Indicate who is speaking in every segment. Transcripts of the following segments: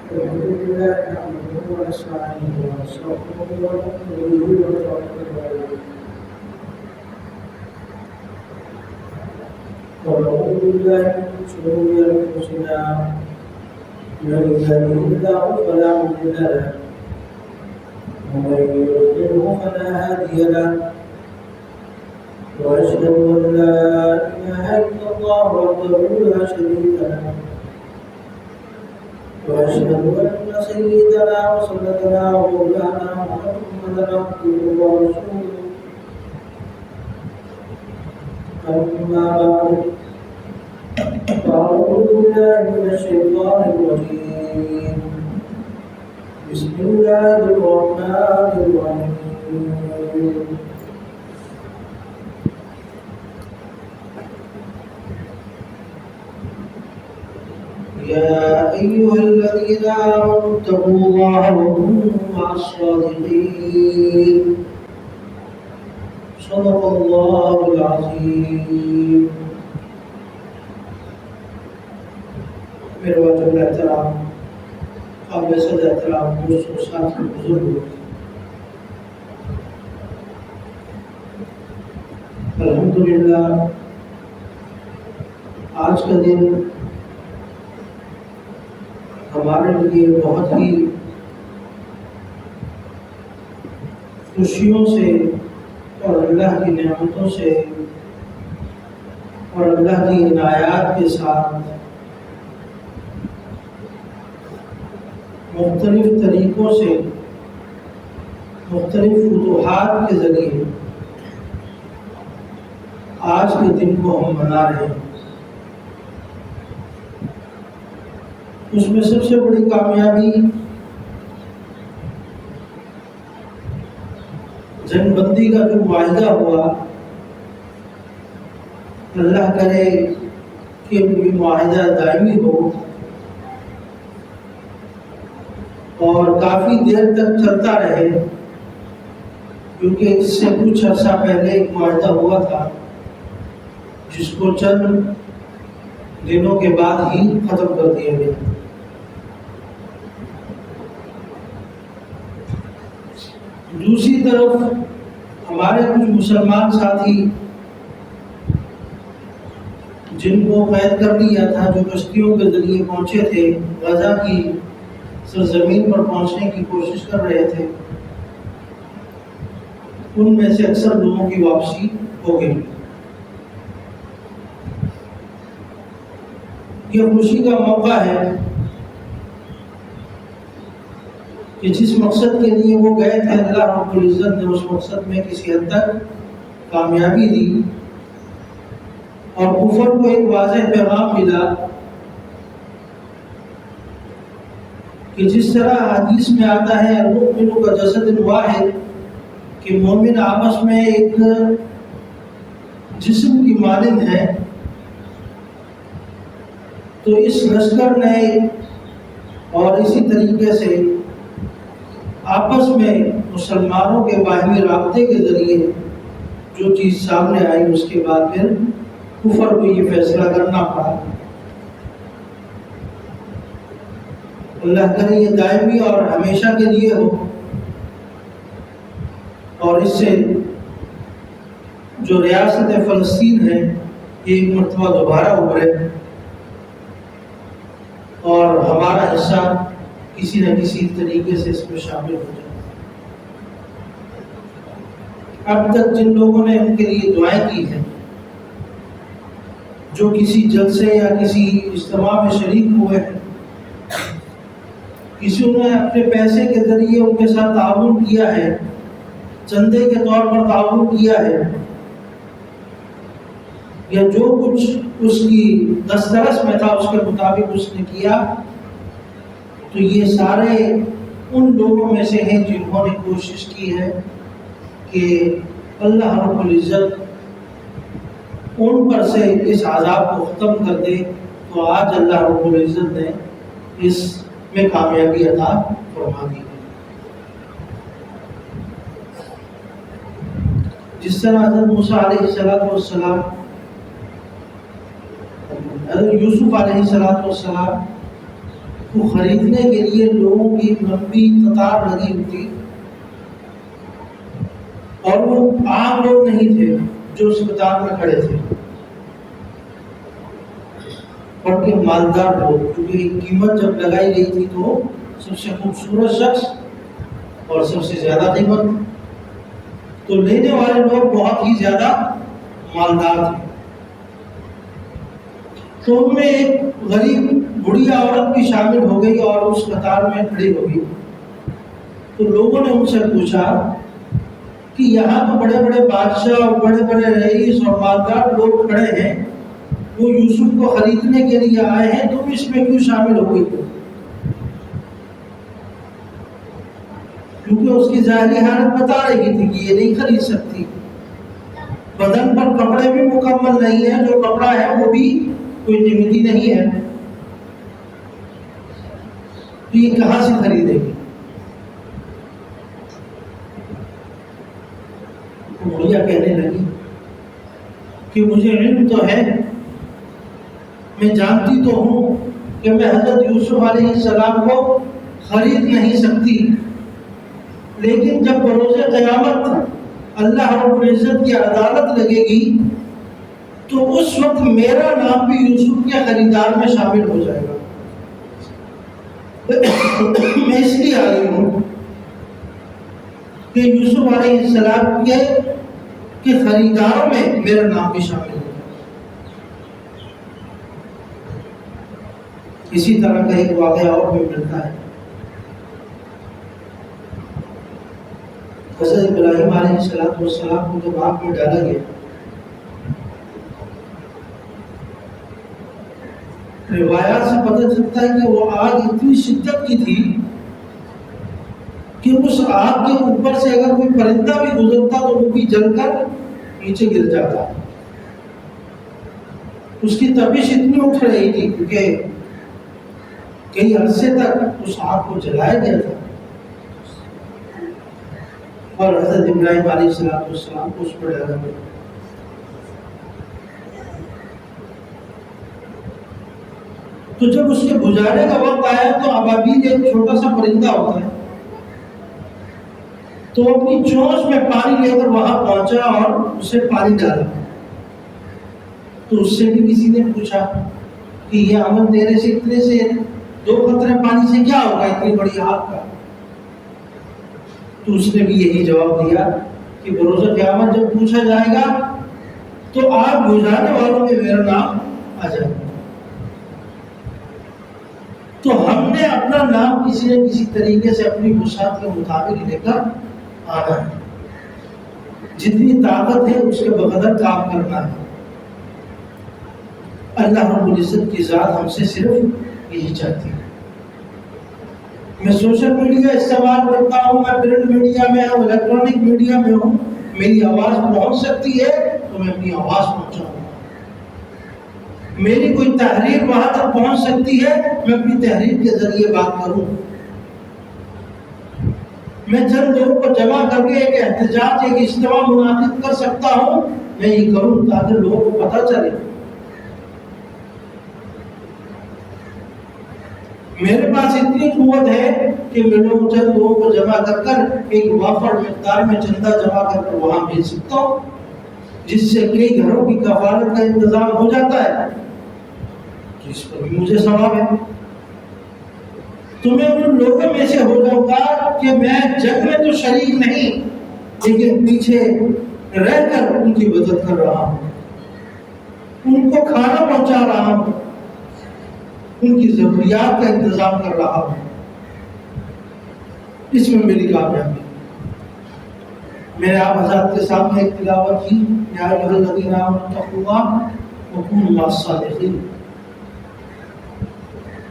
Speaker 1: الحمد لله نحمده ونستعينه ونستغفره ونؤمن به ونتوكل عليه ونعوذ بالله من شرور انفسنا من يهده الله فلا مضل له ومن يضلله فلا هادي له واشهد ان لا اله الا الله وحده لا شريك له وأشهد أن سيدنا وسندنا ومولانا محمدا عبده ورسوله أما بعد فأعوذ بالله من الشيطان الرجيم بسم الله الرحمن الرحيم يا أيها الذين آمنوا اتقوا الله وكونوا مع الصادقين صدق الله العظيم میرے واجب الاحترام قابل صد احترام دوستوں ساتھی بزرگوں، الحمدللہ آج کا دن ہمارے لیے بہت ہی خوشیوں سے اور اللہ کی نعمتوں سے اور اللہ کی عنایات کے ساتھ مختلف طریقوں سے مختلف فتوحات کے ذریعے آج کے دن کو ہم منا رہے ہیں۔ اس میں سب سے بڑی کامیابی جنگ بندی کا جو معاہدہ ہوا، اللہ کرے کہ یہ معاہدہ دائمی ہو اور کافی دیر تک چلتا رہے، کیونکہ اس سے کچھ عرصہ پہلے ایک معاہدہ ہوا تھا جس کو چند دنوں کے بعد ہی ختم کر دیا گیا۔ دوسری طرف ہمارے کچھ مسلمان ساتھی جن کو قید کر لیا تھا، جو کشتیوں کے ذریعے پہنچے تھے، غزہ کی سرزمین پر پہنچنے کی کوشش کر رہے تھے، ان میں سے اکثر لوگوں کی واپسی ہو گئی۔ یہ خوشی کا موقع ہے کہ جس مقصد کے لیے وہ گئے تھے، اللہ رب العزت نے اس مقصد میں کسی حد تک کامیابی دی اور کفر کو ایک واضح پیغام ملا کہ جس طرح حدیث میں آتا ہے المؤمن کجسد واحد، کہ مومن آپس میں ایک جسم کی مانند ہے، تو اس لشکر نے اور اسی طریقے سے آپس میں مسلمانوں کے باہمی رابطے کے ذریعے جو چیز سامنے آئی، اس کے بعد پھر کفر کو یہ فیصلہ کرنا پڑا۔ اللہ کرے یہ دائمی اور ہمیشہ کے لیے ہو، اور اس سے جو ریاست فلسطین ہے یہ ایک مرتبہ دوبارہ ابھرے اور ہمارا حصہ کسی نہ کسی طریقے سے اس میں شامل ہو جائے۔ اب تک جن لوگوں نے ان کے لیے دعائیں کی ہیں، جو کسی جلسے یا کسی اجتماع میں شریک ہوئے ہیں، کسی نے اپنے پیسے کے ذریعے ان کے ساتھ تعاون کیا ہے، چندے کے طور پر تعاون کیا ہے، یا جو کچھ اس کی دسترس میں تھا اس کے مطابق اس نے کیا، تو یہ سارے ان لوگوں میں سے ہیں جنہوں نے کوشش کی ہے کہ اللہ رب العزت ان پر سے اس عذاب کو ختم کر دے۔ تو آج اللہ رب العزت نے اس میں کامیابی عطا فرما دی۔ جس طرح حضرت موسیٰ علیہ السلام حضرت یوسف علیہ السلام کو خریدنے کے لیے لوگوں کی لمبی قطار لگی ہوئی تھی، اور وہ عام لوگ نہیں تھے جو اس قطار میں کھڑے تھے، بلکہ مالدار لوگ، کیونکہ قیمت جب لگائی گئی تھی تو سب سے خوبصورت شخص اور سب سے زیادہ قیمت، تو لینے والے لوگ بہت ہی زیادہ مالدار تھے۔ تو ان میں ایک غریب بڑھیا عورت بھی شامل ہو گئی اور اس قطار میں کھڑی ہو گئی۔ تو لوگوں نے ان سے پوچھا کہ یہاں تو بڑے بڑے بادشاہ اور بڑے بڑے رئیس اور مالدار لوگ کھڑے ہیں، وہ یوسف کو خریدنے کے لیے آئے ہیں، تم اس میں کیوں شامل ہو گئی؟ کیونکہ اس کی ظاہری حالت بتا رہی تھی کہ یہ نہیں خرید سکتی، بدن پر کپڑے بھی مکمل نہیں ہیں، جو کپڑا ہے وہ بھی کوئی قیمتی نہیں ہے، تو یہ کہاں سے خریدے گی؟ بڑھیا کہنے لگی کہ مجھے علم تو ہے، میں جانتی تو ہوں کہ میں حضرت یوسف علیہ السلام کو خرید نہیں سکتی، لیکن جب بروز قیامت اللہ رب العزت کی عدالت لگے گی تو اس وقت میرا نام بھی یوسف کے خریدار میں شامل ہو جائے گا۔ میں اس لیے آئی ہوں کہ یوسف علیہ السلام کے خریداروں میں میرا نام بھی شامل ہو۔ اسی طرح کا ایک واقعہ اور بھی ملتا ہے۔ حضرت ابراہیم علیہ السلام کو جب آگ میں ڈالا گیا، روایات سے پتہ چلتا ہے کہ وہ آگ اتنی شدت کی تھی کہ اس آگ کے اوپر سے اگر کوئی پرندہ بھی گزرتا تو وہ بھی جل کر نیچے گر جاتا۔ اس کی تپش اتنی اٹھ رہی تھی کیونکہ کئی عرصے تک اس آگ کو جلایا گیا تھا، اور حضرت ابراہیم علیہ السلام کو اس پر ڈالا گیا۔ تو جب اس کے بجھانے کا وقت آیا تو ابابیل ایک چھوٹا سا پرندہ ہوتا ہے، تو اپنی چونچ میں پانی لے کر وہاں پہنچا اور اسے پانی ڈالا۔ تو اس سے بھی کسی نے پوچھا کہ یہ عمل تیرے سے اتنے سے 2 قطرے پانی سے کیا ہوگا اتنی بڑی آگ کا؟ تو اس نے بھی یہی جواب دیا کہ بروز قیامت جب پوچھا جائے گا تو آگ بجھانے والوں میں میرا نام آ جائے گا۔ تو ہم نے اپنا نام کسی نہ کسی طریقے سے اپنی وسعت کے مطابق لے کر آنا ہے، جتنی طاقت ہے اس کے بقدر کام کرنا ہے۔ اللہ رب العزت کی ذات ہم سے صرف یہی چاہتی ہے۔ میں سوشل میڈیا استعمال کرتا ہوں، میں پرنٹ میڈیا میں ہوں، الیکٹرانک میڈیا میں ہوں، میری آواز پہنچ سکتی ہے تو میں اپنی آواز پہنچاؤں گا۔ میری کوئی تحریر وہاں تک پہنچ سکتی ہے، میں اپنی تحریر کے ذریعے بات کروں۔ میں چند لوگوں کو جمع کر کے ایک احتجاج، ایک اجتماع منعقد کر سکتا ہوں، میں یہ کروں تاکہ لوگوں کو پتہ چلے۔ میرے پاس اتنی قوت ہے کہ میں چند لوگوں کو جمع کر کر ایک وافر مقدار میں چندہ جمع کر وہاں بھیج سکتا ہوں، جس سے کئی گھروں کی کفالت کا انتظام ہو جاتا ہے، جس پر بھی مجھے ثواب ہے۔ تو میں ان لوگوں میں سے ہو جاؤں گا کہ میں جنگ میں تو شریک نہیں، لیکن پیچھے رہ کر ان کی مدد کر رہا ہوں، ان کو کھانا پہنچا رہا ہوں، ان کی ضروریات کا انتظام کر رہا ہوں۔ اس میں میری کامیابی۔ میں نے آپ حضرات کے سامنے ایک تلاوت کی، یا ایھا الذین آمنوا اتقوا اللہ وکونوا مع الصادقین۔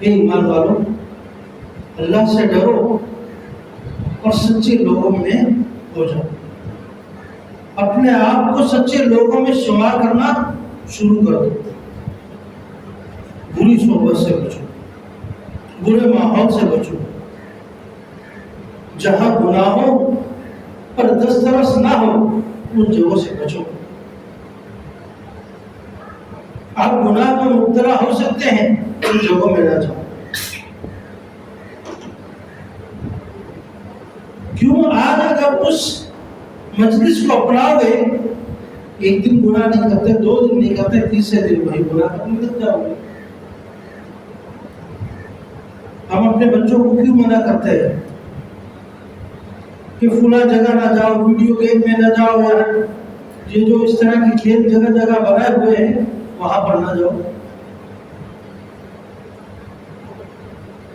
Speaker 1: اے ایمان والو، اللہ سے ڈرو اور سچے لوگوں میں ہو جاؤ۔ اپنے آپ کو سچے لوگوں میں شمار کرنا شروع کر دو۔ بری صحبت سے بچو، برے ماحول سے بچو، جہاں گناہوں پر دسترس نہ ہو ان جگہوں سے بچو۔ آپ گناہ میں مبتلا ہو سکتے ہیں، ان جگہوں میں نہ جاؤ۔ کیوں آج اگر اس مجلس کو اپناؤ گے، ایک دن گناہ نہیں کرتے، 2 دن نہیں کرتے، تیسرے دن وہی گناہ کرنے لگ جاؤ گے۔ ہم اپنے بچوں کو کیوں منع کرتے ہیں کہ فلاں جگہ نہ جاؤ، ویڈیو گیم میں نہ جاؤ، یا یہ جو اس طرح کی کھیل جگہ جگہ بنائے ہوئے ہیں وہاں پر نہ جاؤ۔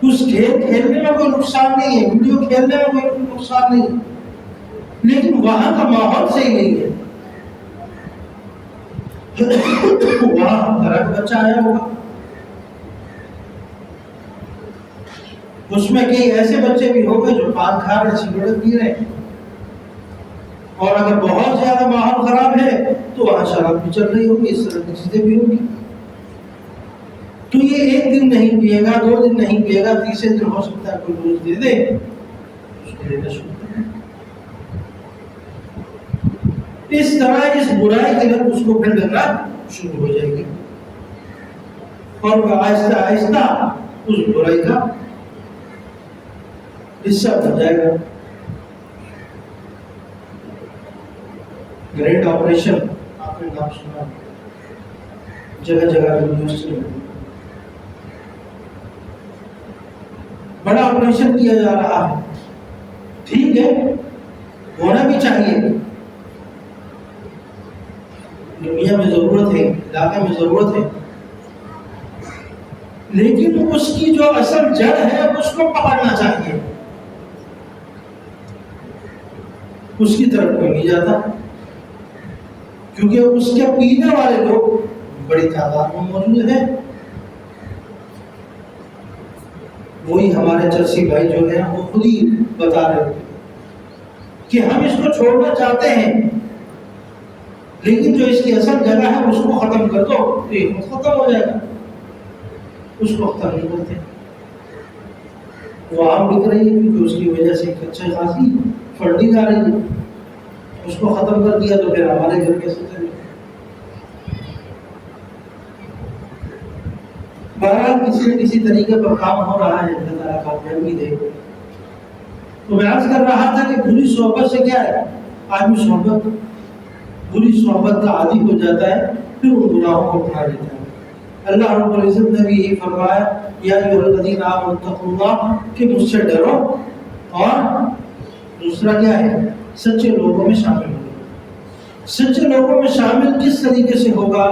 Speaker 1: اس کھیل کھیلنے میں کوئی نقصان نہیں ہے، ویڈیو کھیلنے میں کوئی نقصان نہیں ہے، لیکن وہاں کا ماحول صحیح نہیں ہے۔ وہاں ہر طرح کا بچہ آیا ہوگا، اس میں کئی ایسے بچے بھی ہوں گے جو پان کھا رہے، سگریٹ پی رہے ہیں، اور اگر بہت زیادہ ماحول خراب ہے تو وہاں شراب بھی چل رہی ہوگی، اس طرح کی چیزیں بھی ہوگی۔ تو یہ ایک دن نہیں پیے گا، 2 دن نہیں پیے گا، تیسرے دن ہو سکتا ہے کوئی ڈوز دے دے، اس کو لینا شروع کر دے۔ اس طرح اس برائی کی لت اس کو پھر لگنا شروع ہو جائے گی، اور وہ آہستہ آہستہ اس برائی کا حصہ بن جائے گا۔ گریٹ آپریشن آپ نے نام سنا، جگہ جگہ یونیورسٹی میں بڑا آپریشن کیا جا رہا ہے، ٹھیک ہے، ہونا بھی چاہیے، دنیا میں ضرورت ہے، علاقے میں ضرورت ہے، لیکن اس کی جو اصل جڑ ہے اس کو پکڑنا چاہیے، اس کی طرف کوئی نہیں جاتا، کیونکہ اس کے پینے والے لوگ بڑی تعداد میں موجود ہیں۔ وہی ہمارے چرسی بھائی جو ہیں وہ خود ہی بتا رہے تھے کہ ہم اس کو چھوڑنا چاہتے ہیں، لیکن جو اس کی اصل جگہ ہے اس کو ختم کر دو تو یہ ختم ہو جائے گا، اس کو ختم نہیں کرتے۔ وہ عام بک رہی ہے کیونکہ اس کی وجہ سے ایک اچھا خاصی فنڈنگ آ رہی ہے، اس کو ختم کر دیا تو پھر ہمارے گھر کیسے چلے؟ بہرحال کسی نہ کسی طریقے پر کام ہو رہا ہے، اللہ تعالیٰ کامیابی دے۔ تو میں عرض کر رہا تھا کہ بری صحبت سے کیا ہے، آدمی بری صحبت کا عادی ہو جاتا ہے، پھر ان گناہوں کو اپنا لیتا ہے۔ اللہ رب العزت نے بھی یہی فرمایا، یا ایھا الذین آمنوا اتقوا اللہ، کہ مجھ سے ڈرو، اور دوسرا کیا ہے، سچے لوگوں میں شامل ہو۔ سچے لوگوں میں شامل کس طریقے سے ہوگا،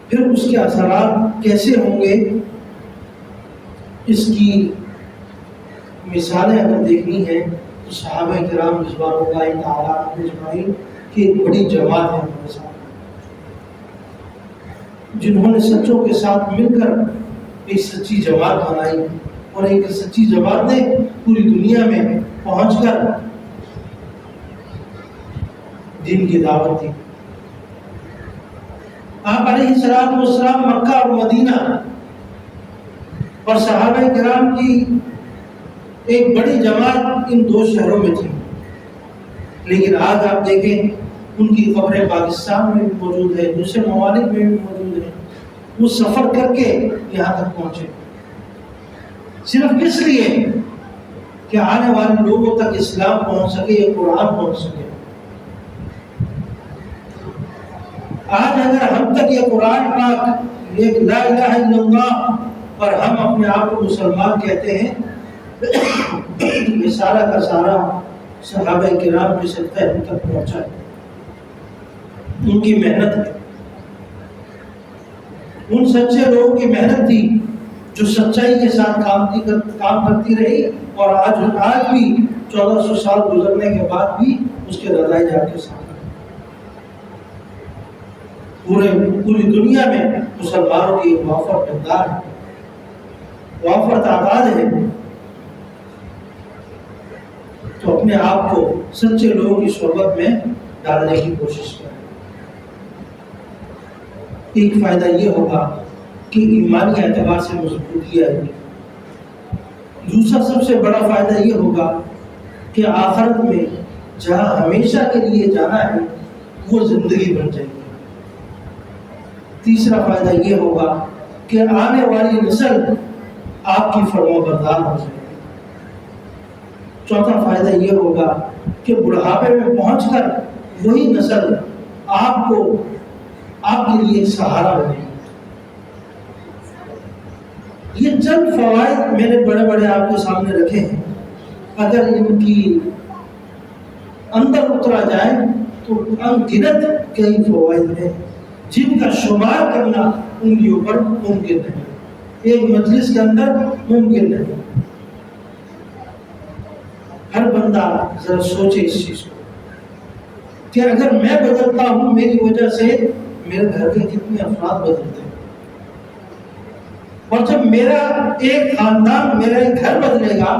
Speaker 1: پھر اس کے اثرات کیسے ہوں گے، اس کی مثالیں اگر دیکھنی ہے تو صحابہ کرام رضوان اللہ تعالیٰ اجمعین کی ایک بڑی جماعت ہے ہمارے ساتھ، جنہوں نے سچوں کے ساتھ مل کر ایک سچی جماعت بنائی، اور ایک سچی جماعت نے پوری دنیا میں پہنچ کر دین کی دعوت دی۔ آپ علیہ السلام مکہ اور مدینہ اور صحابہ کرام کی ایک بڑی جماعت ان 2 شہروں میں تھی، لیکن آج آپ دیکھیں ان کی قبریں پاکستان میں بھی موجود ہے، دوسرے ممالک میں بھی موجود ہے، وہ سفر کر کے یہاں تک پہنچے، صرف کس لیے کہ آنے والے لوگوں تک اسلام پہنچ سکے، یہ قرآن پہنچ سکے۔ آج اگر ہم تک یہ قرآن پاک، ایک لا الہ الا اللہ، اور ہم اپنے آپ کو مسلمان کہتے ہیں، یہ سارا کا سارا صحابہ کرام کی صدقہ ہم تک پہنچا ہے، ان کی محنت ہے، ان سچے لوگوں کی محنت تھی جو سچائی کے ساتھ کام کرتی رہی، اور آج بھی 1400 سال گزرنے کے بعد بھی اس کے رضائے جا کے ساتھ پوری دنیا میں مسلمانوں کی ایک وافر مقدار ہے، وافر تعداد ہے۔ تو اپنے آپ کو سچے لوگوں کی صحبت میں ڈالنے کی کوشش کریں۔ ایک فائدہ یہ ہوگا کہ ایمانی اعتبار سے مضبوطی آئے گی۔ دوسرا سب سے بڑا فائدہ یہ ہوگا کہ آخرت میں جہاں ہمیشہ کے لیے جانا ہے وہ زندگی بن جائے گی۔ تیسرا فائدہ یہ ہوگا کہ آنے والی نسل آپ کی فرما بردار ہو جائے گی۔ چوتھا فائدہ یہ ہوگا کہ بڑھاپے میں پہنچ کر وہی نسل آپ کے لیے ایک سہارا بنے گی۔ یہ چند فوائد میں نے بڑے بڑے آپ کے سامنے رکھے ہیں، اگر ان کی اندر اترا جائے تو انگنت کئی فوائد ہیں جن کا شمار کرنا انگلیوں پر ممکن ہے، ایک مجلس کے اندر ممکن ہے۔ ہر بندہ ذرا سوچے اس چیز کو کہ اگر میں بدلتا ہوں میری وجہ سے میرے گھر کے کتنے افراد بدلتے ہیں، اور جب میرا ایک خاندان، میرا ایک گھر بدلے گا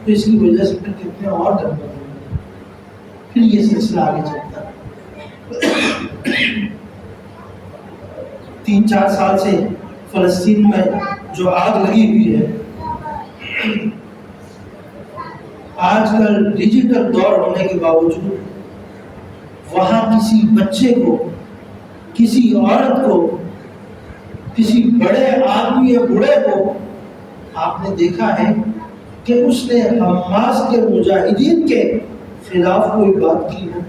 Speaker 1: تو اس کی وجہ سے پھر کتنے اور گھر بدلیں گے، پھر یہ سلسلہ آگے چلتا ہے۔ 3-4 سال سے فلسطین میں جو آگ لگی ہوئی ہے، آج کل ڈیجیٹل دور ہونے کے باوجود وہاں کسی بچے کو، کسی عورت کو، کسی بڑے آدمی یا بوڑھے کو آپ نے دیکھا ہے کہ اس نے حماس کے مجاہدین کے خلاف کوئی بات کی ہو،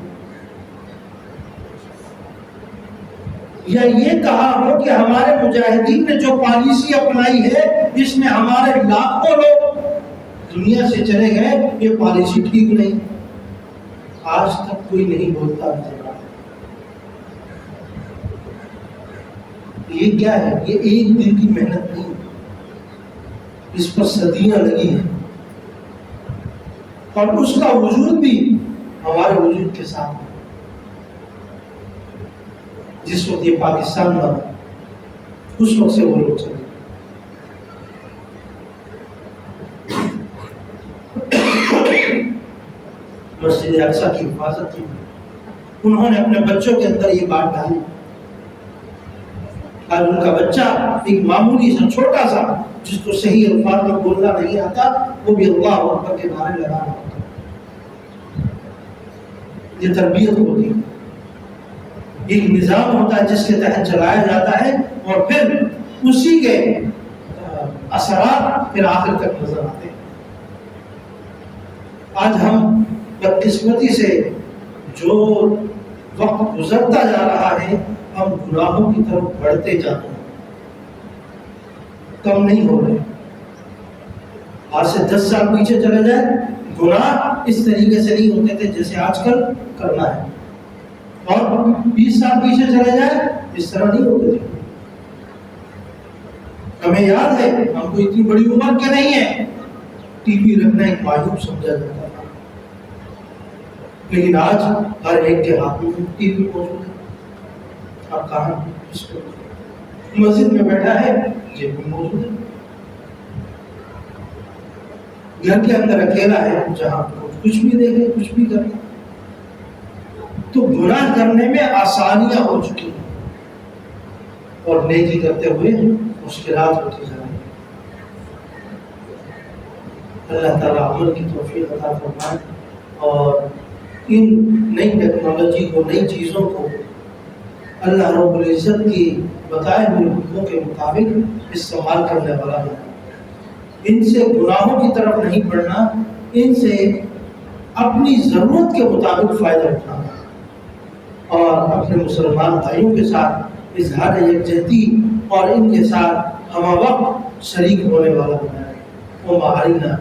Speaker 1: یا یہ کہا ہو کہ ہمارے مجاہدین نے جو پالیسی اپنائی ہے جس میں ہمارے لاکھوں لوگ دنیا سے چلے گئے، یہ پالیسی ٹھیک نہیں، آج تک کوئی نہیں بولتا۔ یہ کیا ہے؟ یہ ایک دن کی محنت نہیں، اس پر صدیاں لگی ہیں، اور اس کا وجود بھی ہمارے وجود کے ساتھ ہے۔ جس وقت یہ پاکستان بنا اس وقت سے وہ لوگ چلے۔ مسجد اقصیٰ کی حفاظت کی، انہوں نے اپنے بچوں کے اندر یہ بات ڈالی، اور ان کا بچہ ایک معمولی سا چھوٹا سا جس کو صحیح الفاظ میں بولنا نہیں آتا، وہ بھی اللہ اکبر کے نعرے لگا رہا ہوتا۔ یہ تربیت ہوتی ہے، ایک نظام ہوتا ہے جس کے تحت چلایا جاتا ہے، اور پھر اسی کے اثرات پھر آخر تک نظر آتے ہیں۔ آج ہم بدقسمتی سے جو وقت گزرتا جا رہا ہے، ہم گناہوں کی طرف بڑھتے جاتے ہیں، کم نہیں ہو رہے۔ آج سے 10 سال پیچھے چلے جائیں، گناہ اس طریقے سے نہیں ہوتے تھے جیسے آج کل کرنا ہے، اور 20 سال پیچھے چلے جائیں اس طرح نہیں ہوتے تھے۔ ہمیں یاد ہے، ہم کو اتنی بڑی عمر کے نہیں ہیں، ٹی وی رکھنا ایک معیوب سمجھا جاتا تھا، لیکن آج ہر ایک کے ہاتھ میں ٹی وی موجود ہے۔ آپ کہاں اس کو مسجد میں بیٹھا ہے، جیب میں موجود ہے، گھر کے اندر اکیلا ہے، جہاں کچھ بھی دیکھے کچھ بھی کرے۔ تو گناہ کرنے میں آسانیاں ہو چکی ہیں، اور نیکی کرتے ہوئے مشکلات ہوتی جا رہی ہیں۔ اللہ تعالیٰ عمل کی توفیق عطا فرمائے، اور ان نئی ٹیکنالوجی کو، نئی چیزوں کو اللہ رب العزت کی بتائے ہوئے حکموں کے مطابق استعمال کرنے والا ہے۔ ان سے گناہوں کی طرف نہیں بڑھنا، ان سے اپنی ضرورت کے مطابق فائدہ اٹھانا، اور اپنے مسلمان بھائیوں کے ساتھ اظہار یکجہتی اور ان کے ساتھ ہمہ وقت شریک ہونے والا بنائے۔ وہ مہاری نہ